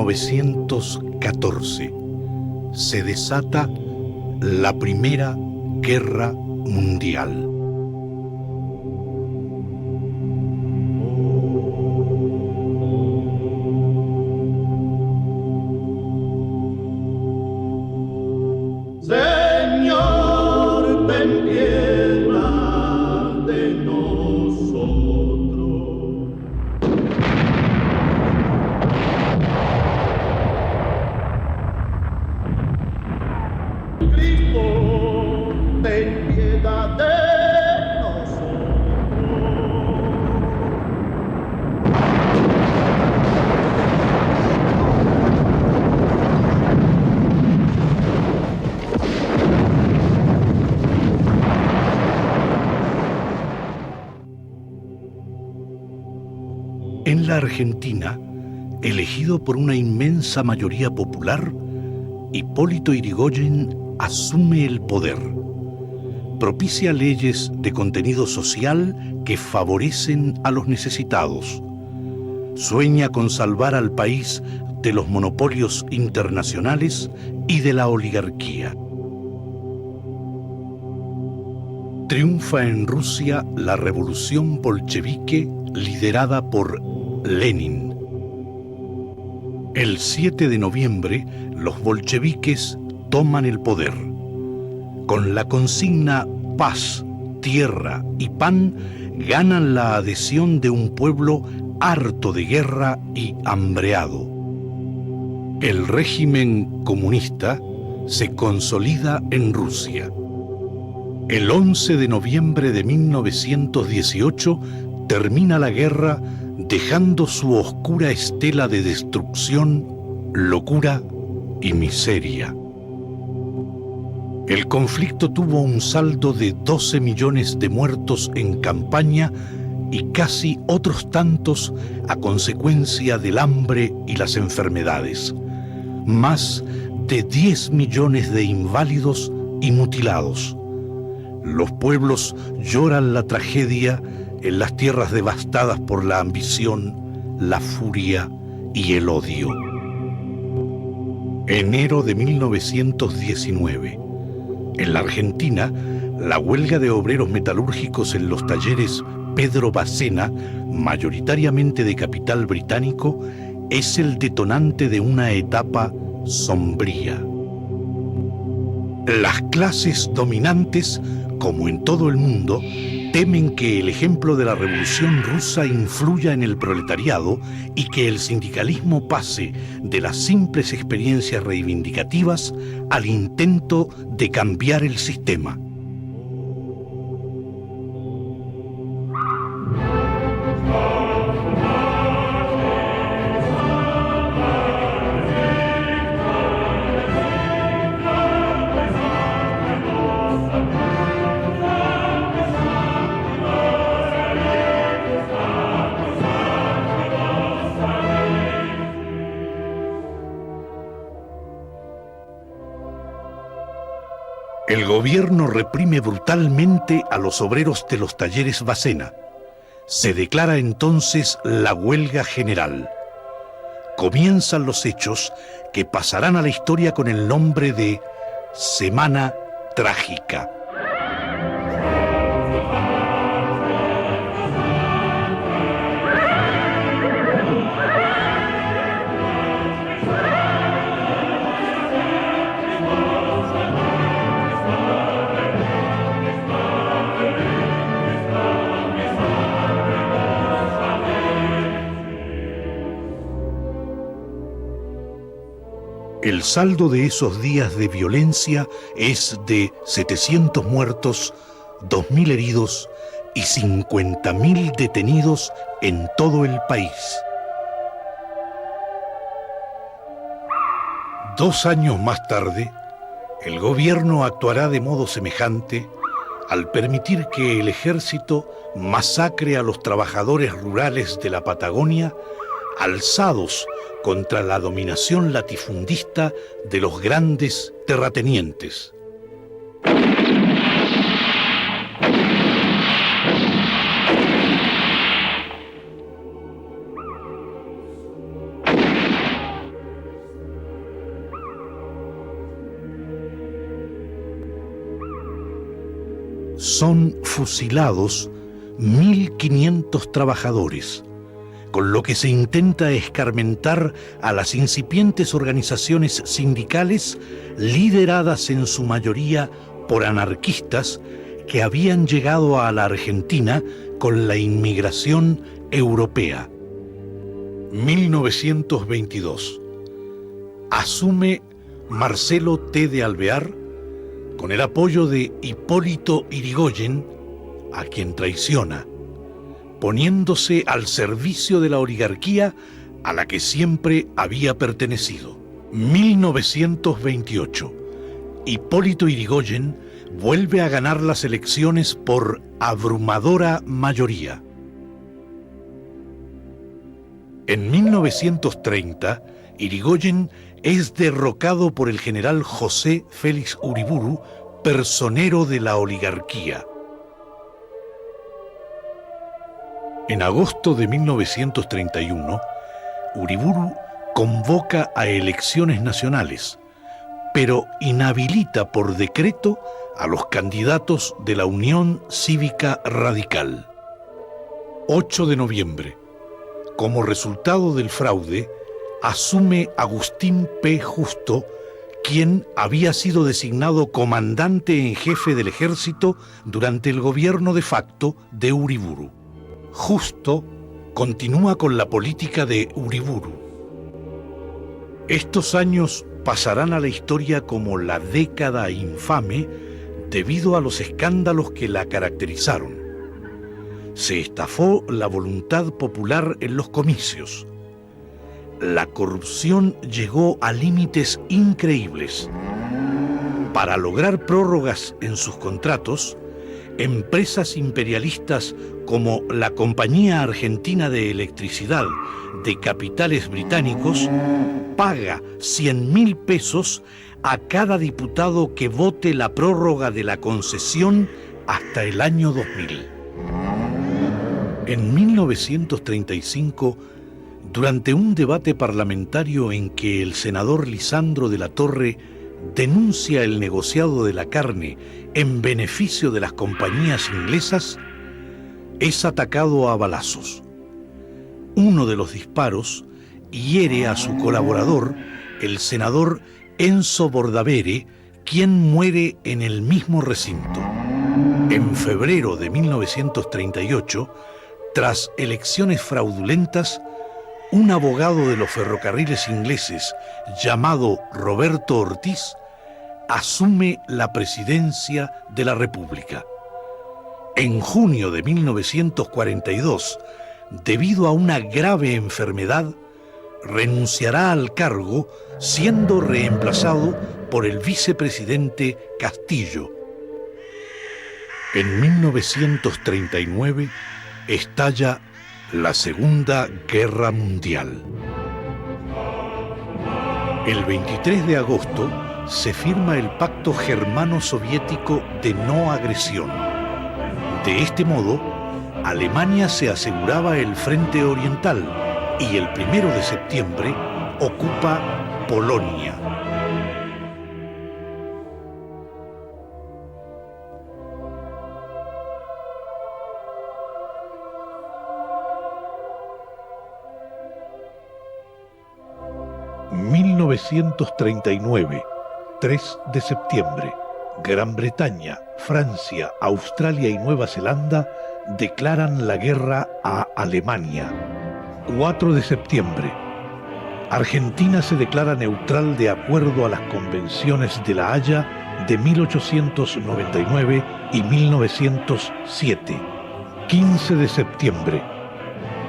1914 se desata la Primera Guerra Mundial. Señor, ten piedad de nosotros. Cristo, ten piedad de nosotros. En la Argentina, elegido por una inmensa mayoría popular, Hipólito Yrigoyen asume el poder. Propicia leyes de contenido social que favorecen a los necesitados. Sueña con salvar al país de los monopolios internacionales y de la oligarquía. Triunfa en Rusia la revolución bolchevique liderada por Lenin. El 7 de noviembre, los bolcheviques toman el poder. Con la consigna paz, tierra y pan, ganan la adhesión de un pueblo harto de guerra y hambreado. El régimen comunista se consolida en Rusia. El 11 de noviembre de 1918 termina la guerra, dejando su oscura estela de destrucción, locura y miseria. El conflicto tuvo un saldo de 12 millones de muertos en campaña y casi otros tantos a consecuencia del hambre y las enfermedades. Más de 10 millones de inválidos y mutilados. Los pueblos lloran la tragedia en las tierras devastadas por la ambición, la furia y el odio. Enero de 1919. En la Argentina, la huelga de obreros metalúrgicos en los talleres Pedro Bacena, mayoritariamente de capital británico, es el detonante de una etapa sombría. Las clases dominantes, como en todo el mundo, temen que el ejemplo de la Revolución Rusa influya en el proletariado y que el sindicalismo pase de las simples experiencias reivindicativas al intento de cambiar el sistema. El gobierno reprime brutalmente a los obreros de los talleres Bacena. Se declara entonces la huelga general. Comienzan los hechos que pasarán a la historia con el nombre de Semana Trágica. El saldo de esos días de violencia es de 700 muertos, 2.000 heridos y 50.000 detenidos en todo el país. 2 años más tarde, el gobierno actuará de modo semejante al permitir que el ejército masacre a los trabajadores rurales de la Patagonia alzados contra la dominación latifundista de los grandes terratenientes. son fusilados 1.500 trabajadores, con lo que se intenta escarmentar a las incipientes organizaciones sindicales lideradas en su mayoría por anarquistas que habían llegado a la Argentina con la inmigración europea. 1922. Asume Marcelo T. de Alvear con el apoyo de Hipólito Yrigoyen, a quien traiciona, poniéndose al servicio de la oligarquía a la que siempre había pertenecido. 1928. Hipólito Yrigoyen vuelve a ganar las elecciones por abrumadora mayoría. En 1930, Yrigoyen es derrocado por el general José Félix Uriburu, personero de la oligarquía. En agosto de 1931, Uriburu convoca a elecciones nacionales, pero inhabilita por decreto a los candidatos de la Unión Cívica Radical. 8 de noviembre. Como resultado del fraude, asume Agustín P. Justo, quien había sido designado comandante en jefe del ejército durante el gobierno de facto de Uriburu. Justo continúa con la política de Uriburu. Estos años pasarán a la historia como la década infame debido a los escándalos que la caracterizaron. Se estafó la voluntad popular en los comicios. La corrupción llegó a límites increíbles. Para lograr prórrogas en sus contratos, empresas imperialistas como la Compañía Argentina de Electricidad de capitales británicos paga 100.000 pesos a cada diputado que vote la prórroga de la concesión hasta el año 2000. En 1935, durante un debate parlamentario en que el senador Lisandro de la Torre denuncia el negociado de la carne en beneficio de las compañías inglesas, es atacado a balazos. Uno de los disparos hiere a su colaborador, el senador Enzo Bordavere, quien muere en el mismo recinto. En febrero de 1938, tras elecciones fraudulentas, un abogado de los ferrocarriles ingleses llamado Roberto Ortiz asume la presidencia de la República. En junio de 1942, debido a una grave enfermedad, renunciará al cargo, siendo reemplazado por el vicepresidente Castillo. En 1939 estalla la Segunda Guerra Mundial. El 23 de agosto se firma el Pacto Germano-Soviético de no agresión. De este modo, Alemania se aseguraba el frente oriental y el 1 de septiembre ocupa Polonia. ...1939, 3 de septiembre... Gran Bretaña, Francia, Australia y Nueva Zelanda declaran la guerra a Alemania. 4 de septiembre. Argentina se declara neutral de acuerdo a las convenciones de La Haya de 1899 y 1907. 15 de septiembre.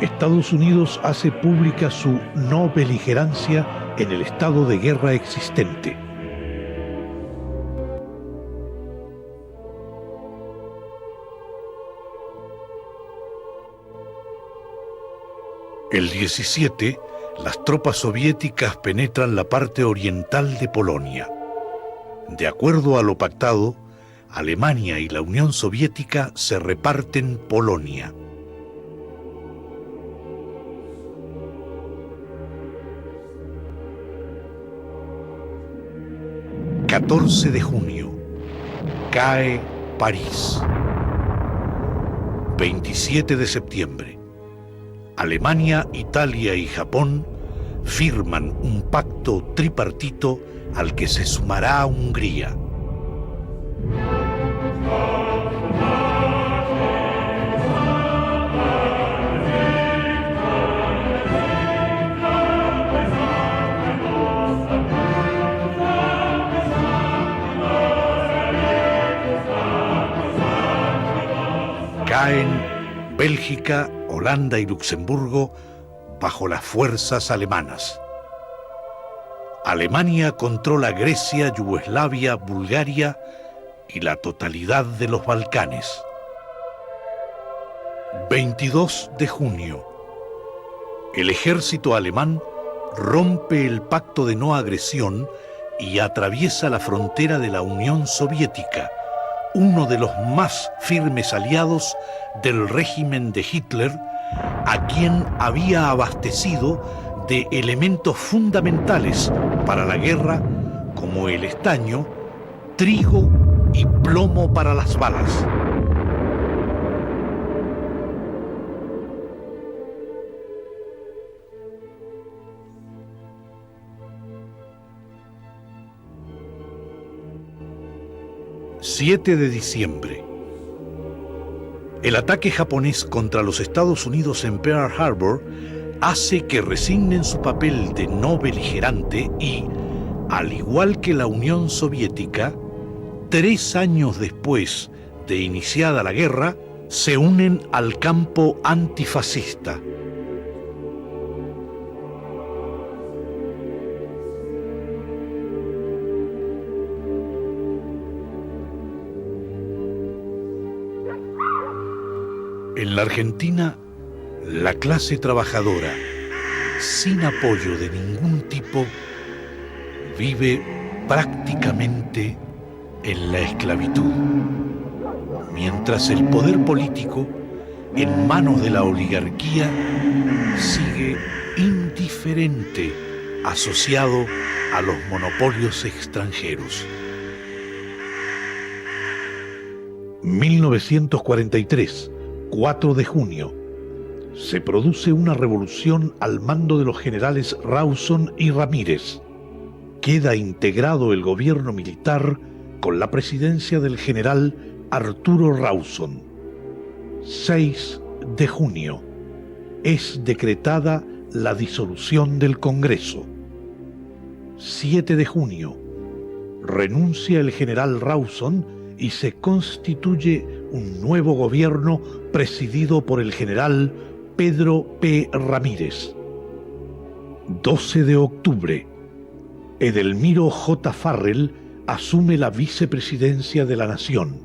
Estados Unidos hace pública su no beligerancia en el estado de guerra existente. El 17, las tropas soviéticas penetran la parte oriental de Polonia. De acuerdo a lo pactado, Alemania y la Unión Soviética se reparten Polonia. ...14 de junio... cae París. 27 de septiembre. Alemania, Italia y Japón firman un pacto tripartito al que se sumará Hungría. Caen Bélgica, Holanda y Luxemburgo bajo las fuerzas alemanas. Alemania controla Grecia, Yugoslavia, Bulgaria y la totalidad de los Balcanes. 22 de junio. El ejército alemán rompe el pacto de no agresión y atraviesa la frontera de la Unión Soviética, uno de los más firmes aliados del régimen de Hitler, a quien había abastecido de elementos fundamentales para la guerra, como el estaño, trigo y plomo para las balas. ...7 de diciembre... El ataque japonés contra los Estados Unidos en Pearl Harbor hace que resignen su papel de no beligerante y, al igual que la Unión Soviética, 3 años después de iniciada la guerra, se unen al campo antifascista. En la Argentina, la clase trabajadora, sin apoyo de ningún tipo, vive prácticamente en la esclavitud, mientras el poder político, en manos de la oligarquía, sigue indiferente, asociado a los monopolios extranjeros. 1943, 4 de junio. Se produce una revolución al mando de los generales Rawson y Ramírez. Queda integrado el gobierno militar con la presidencia del general Arturo Rawson. 6 de junio. Es decretada la disolución del Congreso. 7 de junio. Renuncia el general Rawson y se constituye un nuevo gobierno presidido por el general Pedro P. Ramírez. 12 de octubre. Edelmiro J. Farrell asume la vicepresidencia de la Nación.